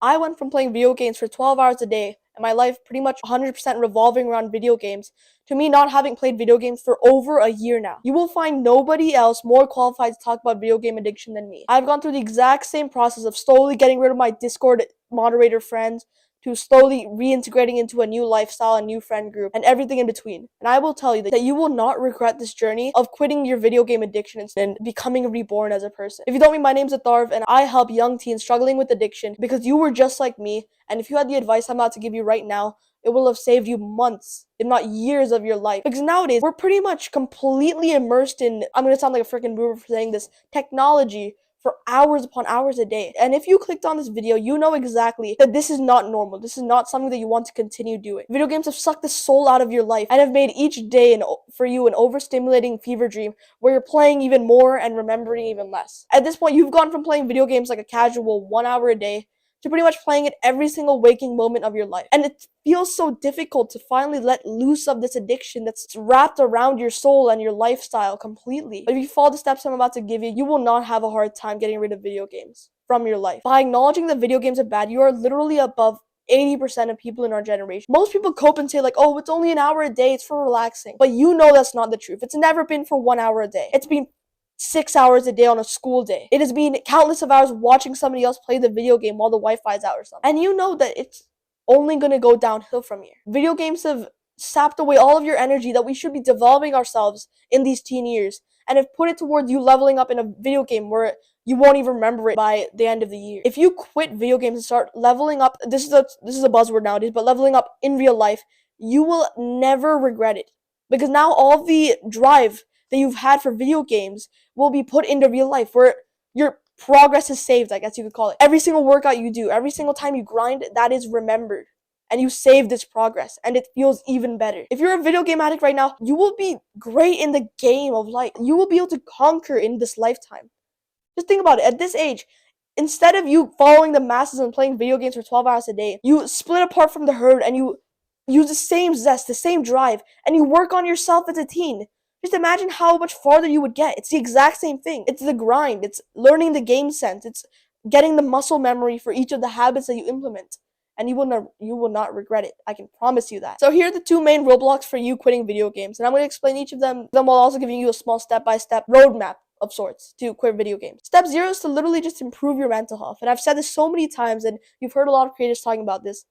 I went from playing video games for 12 hours a day and my life pretty much 100% revolving around video games to me not having played video games for over a year now. You will find nobody else more qualified to talk about video game addiction than me. I've gone through the exact same process of slowly getting rid of my Discord moderator friends to slowly reintegrating into a new lifestyle, a new friend group, and everything in between. And I will tell you that you will not regret this journey of quitting your video game addiction and becoming reborn as a person. If you don't know me, my name's Atharv, and I help young teens struggling with addiction because you were just like me, and if you had the advice I'm about to give you right now, it will have saved you months, if not years of your life. Because nowadays, we're pretty much completely immersed in, I'm gonna sound like a freaking boomer for saying this, technology for hours upon hours a day. And if you clicked on this video, you know exactly that this is not normal. This is not something that you want to continue doing. Video games have sucked the soul out of your life and have made each day for you an overstimulating fever dream where you're playing even more and remembering even less. At this point, you've gone from playing video games like a casual 1 hour a day to pretty much playing it every single waking moment of your life. And it feels so difficult to finally let loose of this addiction that's wrapped around your soul and your lifestyle completely. But if you follow the steps I'm about to give you, you will not have a hard time getting rid of video games from your life. By acknowledging that video games are bad, you are literally above 80% of people in our generation. Most people cope and say like, oh, it's only an hour a day, it's for relaxing. But you know that's not the truth. It's never been for 1 hour a day. It's been 6 hours a day on a school day. It has been countless of hours watching somebody else play the video game while the Wi-Fi is out or something. And you know that it's only gonna go downhill from here. Video games have sapped away all of your energy that we should be developing ourselves in these teen years and have put it towards you leveling up in a video game where you won't even remember it by the end of the year. If you quit video games and start leveling up, this is a buzzword nowadays, but leveling up in real life, you will never regret it. Because now all the drive that you've had for video games will be put into real life where your progress is saved, I guess you could call it. Every single workout you do, every single time you grind, that is remembered. And you save this progress, and it feels even better. If you're a video game addict right now, you will be great in the game of life. You will be able to conquer in this lifetime. Just think about it. At this age, instead of you following the masses and playing video games for 12 hours a day, you split apart from the herd and you use the same zest, the same drive, and you work on yourself as a teen. Just imagine how much farther you would get. It's the exact same thing. It's the grind. It's learning the game sense. It's getting the muscle memory for each of the habits that you implement. And you will not regret it. I can promise you that. So here are the two main roadblocks for you quitting video games. And I'm going to explain each of them while also giving you a small step-by-step roadmap of sorts to quit video games. Step 0 is to literally just improve your mental health. And I've said this so many times, and you've heard a lot of creators talking about this.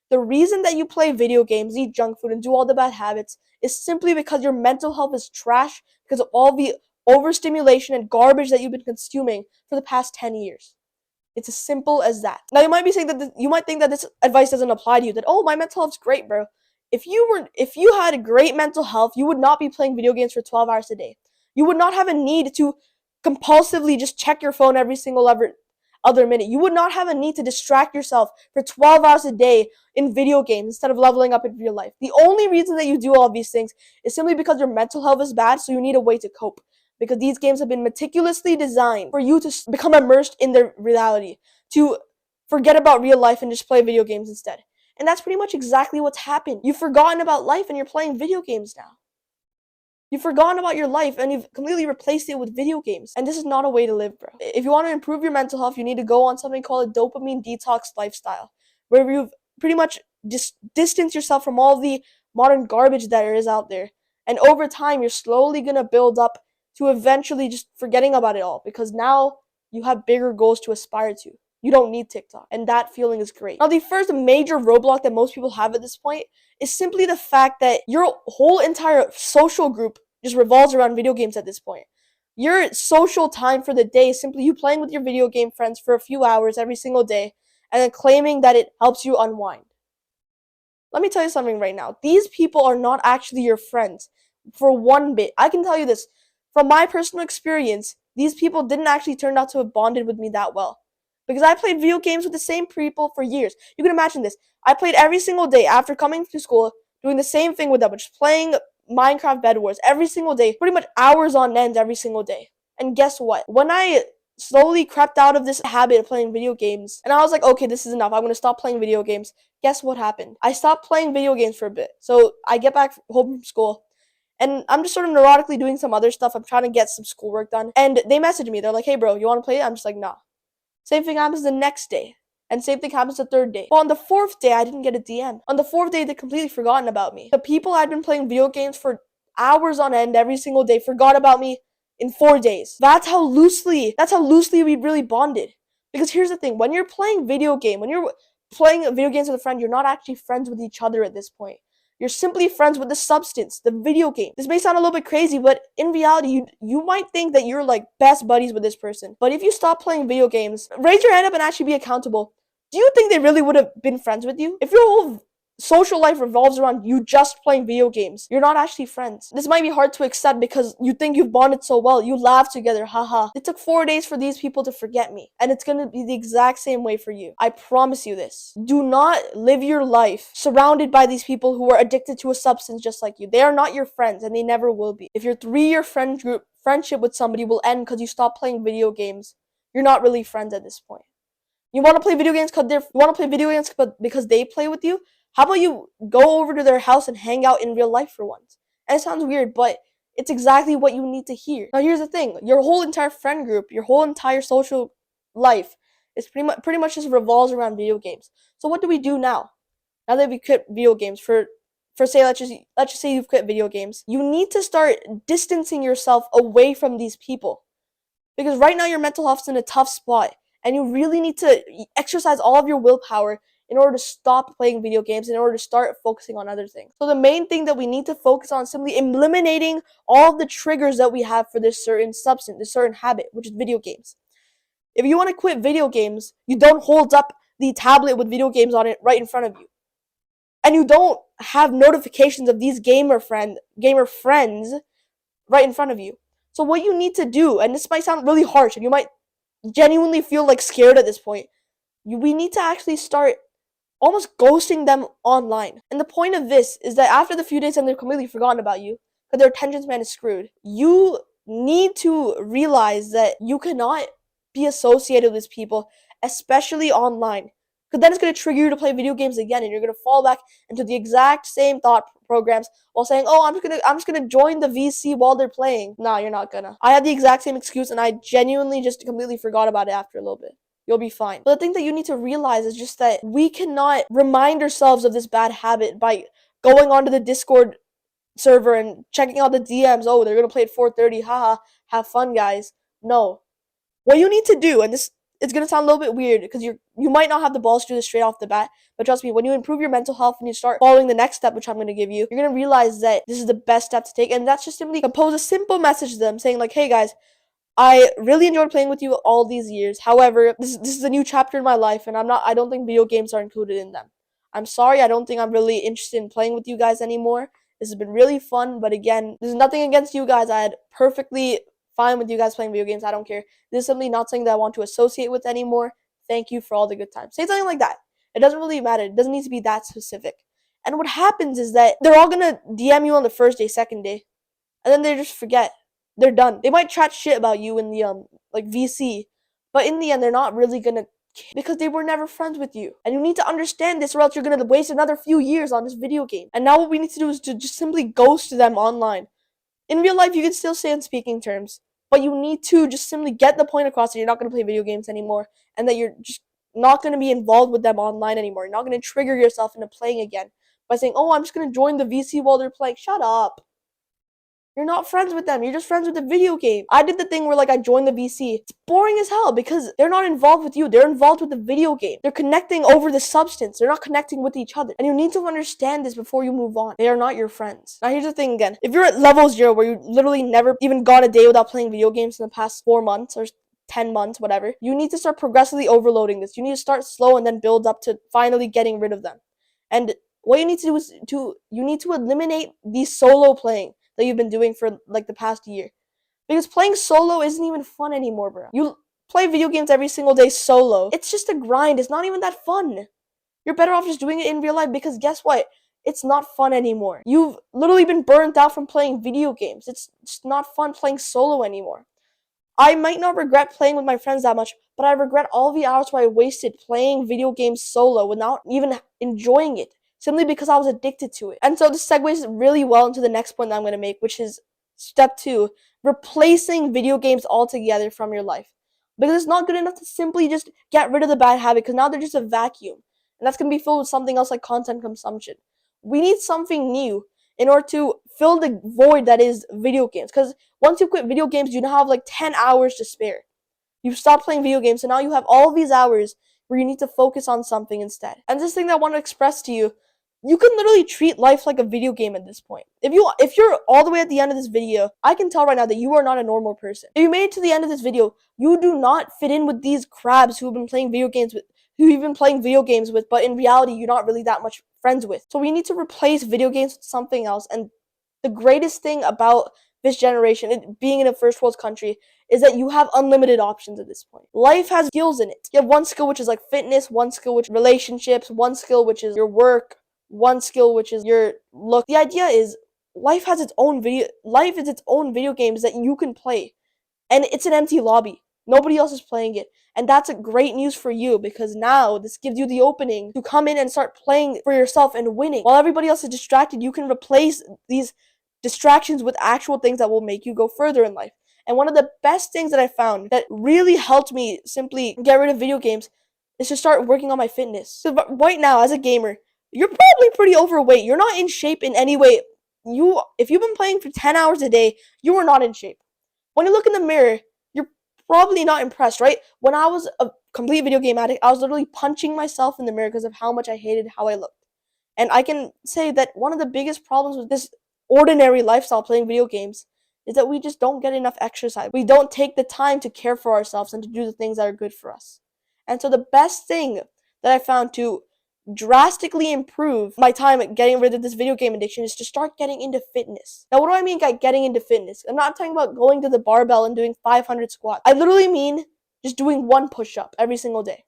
The reason that you play video games, eat junk food, and do all the bad habits is simply because your mental health is trash because of all the overstimulation and garbage that you've been consuming for the past 10 years. It's as simple as that. Now you might be saying that you might think that this advice doesn't apply to you. That, oh, my mental health's great, bro. If you had a great mental health, you would not be playing video games for 12 hours a day. You would not have a need to compulsively just check your phone every single other minute. You would not have a need to distract yourself for 12 hours a day in video games instead of leveling up in real life. The only reason that you do all of these things is simply because your mental health is bad, so you need a way to cope. Because these games have been meticulously designed for you to become immersed in their reality, to forget about real life and just play video games instead. And that's pretty much exactly what's happened. You've forgotten about life and you're playing video games now. You've forgotten about your life and you've completely replaced it with video games. And this is not a way to live, bro. If you want to improve your mental health, you need to go on something called a dopamine detox lifestyle, where you've pretty much distance yourself from all the modern garbage that there is out there. And over time, you're slowly going to build up to eventually just forgetting about it all, because now you have bigger goals to aspire to. You don't need TikTok, and that feeling is great. Now, the first major roadblock that most people have at this point is simply the fact that your whole entire social group just revolves around video games at this point. Your social time for the day is simply you playing with your video game friends for a few hours every single day, and then claiming that it helps you unwind. Let me tell you something right now. These people are not actually your friends for one bit. I can tell you this. From my personal experience, these people didn't actually turn out to have bonded with me that well. Because I played video games with the same people for years. You can imagine this. I played every single day after coming to school, doing the same thing with them, just playing Minecraft Bed Wars every single day, pretty much hours on end every single day. And guess what? When I slowly crept out of this habit of playing video games, and I was like, okay, this is enough. I'm going to stop playing video games. Guess what happened? I stopped playing video games for a bit. So I get back home from school, and I'm just sort of neurotically doing some other stuff. I'm trying to get some schoolwork done. And they message me. They're like, hey, bro, you want to play it? I'm just like, nah. Same thing happens the next day. And same thing happens the third day. But on the fourth day, I didn't get a DM. On the fourth day, they completely forgotten about me. The people I'd been playing video games for hours on end every single day forgot about me in 4 days. That's how loosely we really bonded. Because here's the thing, when you're playing video games with a friend, you're not actually friends with each other at this point. You're simply friends with the substance, the video game. This may sound a little bit crazy, but in reality, you might think that you're like best buddies with this person. But if you stop playing video games, raise your hand up and actually be accountable. Do you think they really would have been friends with you? If your whole social life revolves around you just playing video games, you're not actually friends. This might be hard to accept because you think you've bonded so well. You laugh together, haha. It took 4 days for these people to forget me, and it's gonna be the exact same way for you. I promise you this. Do not live your life surrounded by these people who are addicted to a substance just like you. They are not your friends, and they never will be. If your 3-year friendship with somebody will end because you stop playing video games, you're not really friends at this point. You want to play video games because they play with you? How about you go over to their house and hang out in real life for once? And it sounds weird, but it's exactly what you need to hear. Now here's the thing, your whole entire friend group, your whole entire social life is pretty much just revolves around video games. So what do we do now? Now that we quit video games, let's just say you've quit video games, you need to start distancing yourself away from these people. Because right now your mental health's in a tough spot, and you really need to exercise all of your willpower in order to stop playing video games, in order to start focusing on other things. So the main thing that we need to focus on is simply eliminating all of the triggers that we have for this certain substance, this certain habit, which is video games. If you want to quit video games, you don't hold up the tablet with video games on it right in front of you. And you don't have notifications of these gamer friends right in front of you. So what you need to do, and this might sound really harsh, and you might genuinely feel like scared at this point, we need to actually start almost ghosting them online. And the point of this is that after the few days and they've completely forgotten about you, because their attention span is screwed, you need to realize that you cannot be associated with people, especially online. Because then it's going to trigger you to play video games again, and you're going to fall back into the exact same thought programs while saying, oh, I'm just gonna join the VC while they're playing. Nah, you're not gonna. I had the exact same excuse, and I genuinely just completely forgot about it after a little bit. You'll be fine. But the thing that you need to realize is just that we cannot remind ourselves of this bad habit by going onto the Discord server and checking out the DMs. Oh, they're gonna play at 4:30. Haha, have fun, guys. No. What you need to do, and it's gonna sound a little bit weird because you might not have the balls to do this straight off the bat, but trust me, when you improve your mental health and you start following the next step, which I'm gonna give you, you're gonna realize that this is the best step to take, and that's just simply compose a simple message to them saying like, hey guys, I really enjoyed playing with you all these years. However, this is a new chapter in my life, and I don't think video games are included in them. I'm sorry, I don't think I'm really interested in playing with you guys anymore. This has been really fun, but again, there's nothing against you guys. I had perfectly fine with you guys playing video games. I don't care. This is simply not something that I want to associate with anymore. Thank you for all the good times. Say something like that. It doesn't really matter. It doesn't need to be that specific. And what happens is that they're all gonna DM you on the first day, second day, and then they just forget. They're done. They might chat shit about you in the like VC, but in the end, they're not really gonna care because they were never friends with you. And you need to understand this, or else you're gonna waste another few years on this video game. And now what we need to do is to just simply ghost them online. In real life, you can still stay on speaking terms, but you need to just simply get the point across that you're not going to play video games anymore, and that you're just not going to be involved with them online anymore. You're not going to trigger yourself into playing again by saying, oh, I'm just going to join the VC while they're playing. Shut up. You're not friends with them. You're just friends with the video game. I did the thing where, like, I joined the VC. It's boring as hell because they're not involved with you. They're involved with the video game. They're connecting over the substance. They're not connecting with each other. And you need to understand this before you move on. They are not your friends. Now, here's the thing again. If you're at level 0 where you literally never even got a day without playing video games in the past 4 months or 10 months, whatever, you need to start progressively overloading this. You need to start slow and then build up to finally getting rid of them. And what you need to do is you need to eliminate the solo playing that you've been doing for like the past year. Because playing solo isn't even fun anymore, bro. You play video games every single day solo. It's just a grind. It's not even that fun. You're better off just doing it in real life because guess what? It's not fun anymore. You've literally been burnt out from playing video games. It's just not fun playing solo anymore. I might not regret playing with my friends that much, but I regret all the hours where I wasted playing video games solo without even enjoying it, simply because I was addicted to it. And so this segues really well into the next point that I'm going to make, which is step 2, replacing video games altogether from your life. Because it's not good enough to simply just get rid of the bad habit, because now they're just a vacuum. And that's going to be filled with something else like content consumption. We need something new in order to fill the void that is video games. Because once you quit video games, you now have like 10 hours to spare. You've stopped playing video games, so now you have all these hours where you need to focus on something instead. And this thing that I want to express to you, you can literally treat life like a video game at this point. If you're all the way at the end of this video, I can tell right now that you are not a normal person. If you made it to the end of this video, you do not fit in with these crabs who have been playing video games with, who you've been playing video games with, but in reality, you're not really that much friends with. So we need to replace video games with something else. And the greatest thing about this generation, it being in a first world country, is that you have unlimited options at this point. Life has skills in it. You have one skill which is like fitness, one skill which is relationships, one skill which is your work, one skill which is your look. The idea is life is its own video games that you can play. And it's an empty lobby. Nobody else is playing it. And that's a great news for you, because now this gives you the opening to come in and start playing for yourself and winning. While everybody else is distracted, you can replace these distractions with actual things that will make you go further in life. And one of the best things that I found that really helped me simply get rid of video games is to start working on my fitness. So right now, as a gamer, you're probably pretty overweight. You're not in shape in any way. If you've been playing for 10 hours a day, you are not in shape. When you look in the mirror, you're probably not impressed, right? When I was a complete video game addict, I was literally punching myself in the mirror because of how much I hated how I looked. And I can say that one of the biggest problems with this ordinary lifestyle playing video games is that we just don't get enough exercise. We don't take the time to care for ourselves and to do the things that are good for us. And so the best thing that I found to drastically improve my time at getting rid of this video game addiction is to start getting into fitness. Now, what do I mean by getting into fitness? I'm not talking about going to the barbell and doing 500 squats. I literally mean just doing one push-up every single day.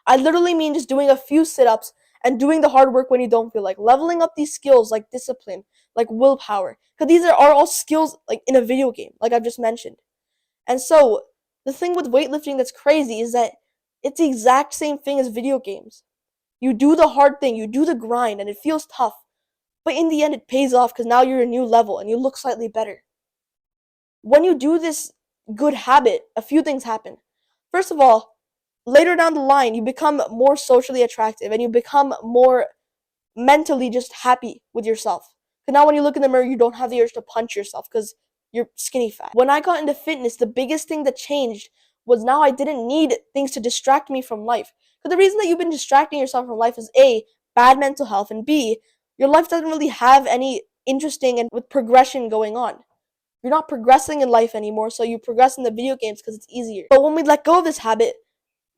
I literally mean just doing a few sit-ups and doing the hard work when you don't feel like. Leveling up these skills like discipline, like willpower. Because these are all skills like in a video game, like I've just mentioned. And so, the thing with weightlifting that's crazy is that it's the exact same thing as video games. You do the hard thing, you do the grind, and it feels tough. But in the end, it pays off because now you're a new level and you look slightly better. When you do this good habit, a few things happen. First of all, later down the line, you become more socially attractive and you become more mentally just happy with yourself. Because now when you look in the mirror, you don't have the urge to punch yourself because you're skinny fat. When I got into fitness, the biggest thing that changed was now I didn't need things to distract me from life. Because the reason that you've been distracting yourself from life is A, bad mental health, and B, your life doesn't really have any interesting and with progression going on. You're not progressing in life anymore, so you progress in the video games because it's easier. But when we let go of this habit,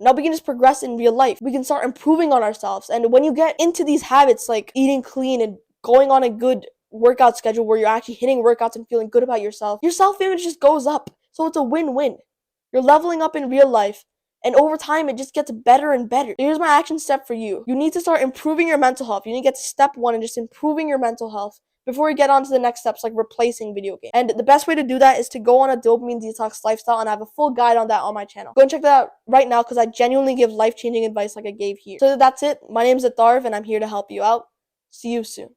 now we can just progress in real life. We can start improving on ourselves. And when you get into these habits like eating clean and going on a good workout schedule where you're actually hitting workouts and feeling good about yourself, your self-image just goes up. So it's a win-win. You're leveling up in real life, and over time it just gets better and better. Here's my action step for you. You need to start improving your mental health. You need to get to step 1 and just improving your mental health before we get on to the next steps like replacing video games. And the best way to do that is to go on a dopamine detox lifestyle, and I have a full guide on that on my channel. Go and check that out right now because I genuinely give life-changing advice like I gave here. So that's it. My name is Atharv and I'm here to help you out. See you soon.